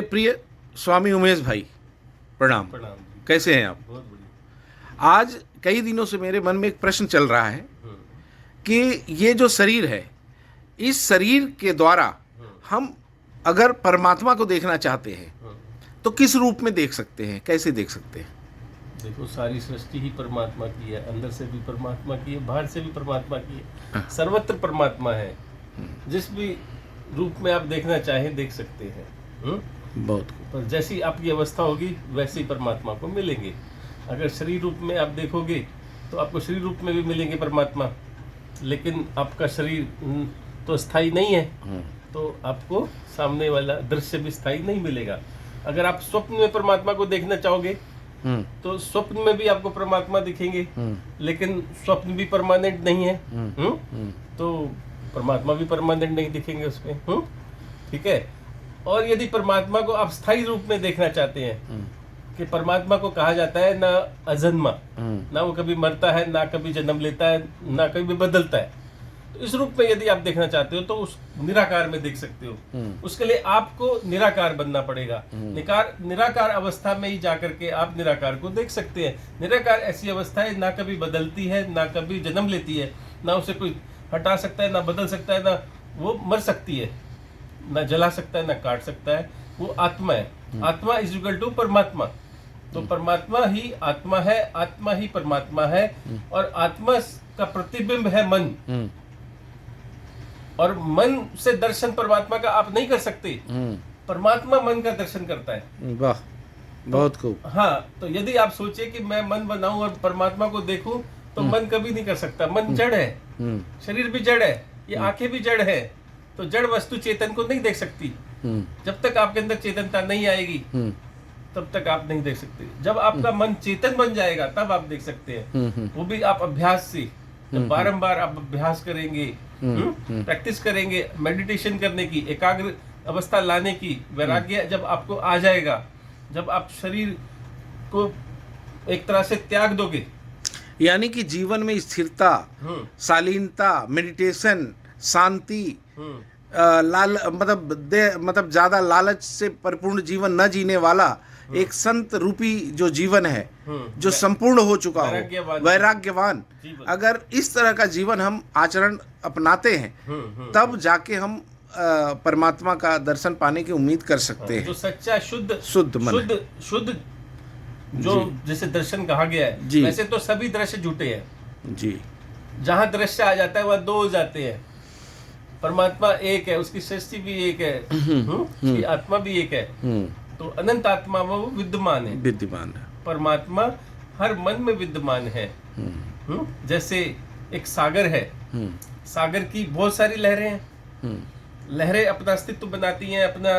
प्रिय स्वामी उमेश भाई, प्रणाम। प्रणाम जी। कैसे हैं आप? बहुत बढ़िया। आज कई दिनों से मेरे मन में एक प्रश्न चल रहा है हम्म, कि ये जो शरीर है, इस शरीर के द्वारा हम अगर परमात्मा को देखना चाहते हैं हम्म। तो किस रूप में देख सकते हैं, कैसे देख सकते हैं? देखो, सारी सृष्टि ही परमात्मा की है, अंदर से भी परमात्मा की है, बाहर से भी परमात्मा की है, सर्वत्र परमात्मा है। जिस भी रूप में आप देखना चाहें देख सकते हैं। बहुत पर जैसी आपकी अवस्था होगी वैसे ही परमात्मा को मिलेंगे। अगर शरीर रूप में आप देखोगे तो आपको शरीर रूप में भी मिलेंगे परमात्मा, लेकिन आपका शरीर तो स्थायी नहीं है, तो आपको सामने वाला दृश्य भी स्थायी नहीं मिलेगा। अगर आप स्वप्न में परमात्मा को देखना चाहोगे तो स्वप्न में भी आपको परमात्मा दिखेंगे, लेकिन स्वप्न भी परमानेंट नहीं है। तो परमात्मा भी परमानेंट नहीं दिखेंगे उसमें। ठीक है। और यदि परमात्मा को आप स्थायी रूप में देखना चाहते हैं, कि परमात्मा को कहा जाता है ना अजन्मा, ना वो कभी मरता है, ना कभी जन्म लेता है, ना कभी बदलता है, तो इस रूप में यदि आप देखना चाहते हो तो उस निराकार में देख सकते हो। उसके लिए आपको निराकार बनना पड़ेगा। निराकार अवस्था में ही जाकर के आप निराकार को देख सकते हैं। निराकार ऐसी अवस्था है, ना कभी बदलती है, ना कभी जन्म लेती है, ना उसे कोई हटा सकता है, ना बदल सकता है, ना वो मर सकती है, ना जला सकता है, ना काट सकता है। वो आत्मा है। आत्मा इज इक्वल टू परमात्मा। तो परमात्मा ही आत्मा है, आत्मा ही परमात्मा है, और आत्मा का प्रतिबिंब है मन। और मन से दर्शन परमात्मा का आप नहीं कर सकते। परमात्मा मन का दर्शन करता है। वाह, बहुत खूब। हाँ, तो यदि आप सोचे कि मैं मन बनाऊं और परमात्मा को देखूं, तो मन कभी नहीं कर सकता। मन जड़ है, शरीर भी जड़ है, ये आंखें भी जड़ है। तो जड़ वस्तु चेतन को नहीं देख सकती। जब तक आपके अंदर चेतनता नहीं आएगी तब तक आप नहीं देख सकते। जब आपका मन चेतन बन जाएगा तब आप देख सकते हैं। वो भी आप अभ्यास से, जब बारंबार आप अभ्यास करेंगे, प्रैक्टिस करेंगे, मेडिटेशन करने की, एकाग्र अवस्था लाने की, वैराग्य जब आपको आ जाएगा, जब आप शरीर को एक तरह से त्याग दोगे, यानी कि जीवन में स्थिरता, शालीनता, मेडिटेशन, शांति, मतलब ज्यादा लालच से परिपूर्ण जीवन न जीने वाला एक संत रूपी जो जीवन है, जो संपूर्ण हो चुका हो, वैराग्यवान, अगर इस तरह का जीवन हम आचरण अपनाते हैं तब जाके हम परमात्मा का दर्शन पाने की उम्मीद कर सकते हैं। जो सच्चा शुद्ध मन, शुद्ध जो जैसे दर्शन कहा गया है, वैसे तो सभी दृश्य झूठे हैं जी। जहाँ दृश्य आ जाता है वह दो हो जाते हैं। परमात्मा एक है, उसकी सृष्टि भी एक है, उसकी आत्मा भी एक है। तो अनंत आत्मा वो विद्यमान है। परमात्मा हर मन में विद्यमान है। जैसे एक सागर है, सागर की बहुत सारी लहरें हैं। लहरें अपना अस्तित्व बनाती हैं, अपना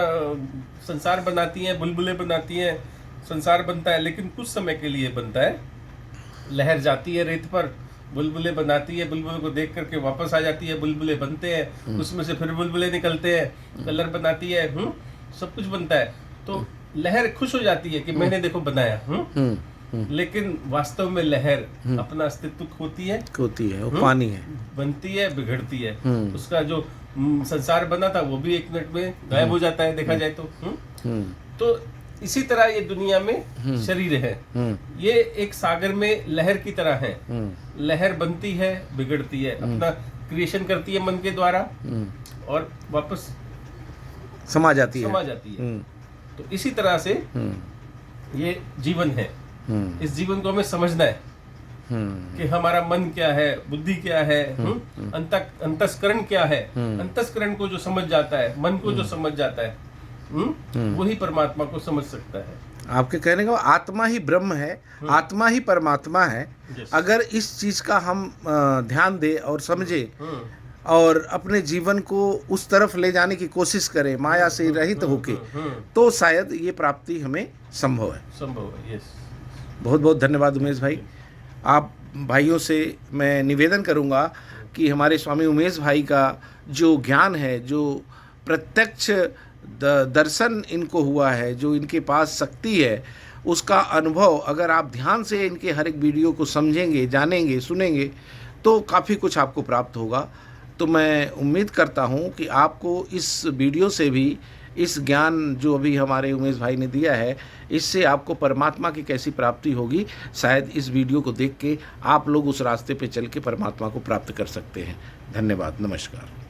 संसार बनाती हैं, बुलबुलें बनाती हैं, संसार बनता है, लेकिन कुछ समय के लिए बनता है। लहर जाती है रेत पर, बुलबुले बनाती है, बुलबुले को देख करके वापस आ जाती है, बुलबुले बनते हैं, उसमें से फिर बुलबुले निकलते हैं, कलर बनाती है, सब कुछ बनता है। तो लहर खुश हो जाती है कि मैंने देखो बनाया। लेकिन वास्तव में लहर अपना अस्तित्व खोती है, वो पानी है, बनती है, बिगड़ती है। उसका जो संसार बना था वो भी एक मिनट में गायब हो जाता है, देखा जाए तो इसी तरह ये दुनिया में शरीर है। ये एक सागर में लहर की तरह है। लहर बनती है, बिगड़ती है, अपना क्रिएशन करती है मन के द्वारा, और वापस समा जाती है। तो इसी तरह से ये जीवन है। इस जीवन को हमें समझना है कि हमारा मन क्या है, बुद्धि क्या है, अंतस्करण क्या है। अंतस्करण को जो समझ जाता है, मन को जो समझ जाता है, वही परमात्मा को समझ सकता है। आपके कहने का आत्मा ही ब्रह्म है, आत्मा ही परमात्मा है। अगर इस चीज का हम ध्यान दें और समझे और अपने जीवन को उस तरफ ले जाने की कोशिश करें, माया से रहित होके, तो शायद ये प्राप्ति हमें संभव है। यस। बहुत बहुत धन्यवाद उमेश भाई। आप भाइयों से मैं निवेदन करूंगा कि हमारे स्वामी उमेश भाई का जो ज्ञान है, जो प्रत्यक्ष दर्शन इनको हुआ है, जो इनके पास शक्ति है, उसका अनुभव अगर आप ध्यान से इनके हर एक वीडियो को समझेंगे, जानेंगे, सुनेंगे तो काफ़ी कुछ आपको प्राप्त होगा। तो मैं उम्मीद करता हूँ कि आपको इस वीडियो से भी इस ज्ञान जो अभी हमारे उमेश भाई ने दिया है, इससे आपको परमात्मा की कैसी प्राप्ति होगी, शायद इस वीडियो को देख के आप लोग उस रास्ते पे चल के परमात्मा को प्राप्त कर सकते हैं। धन्यवाद, नमस्कार।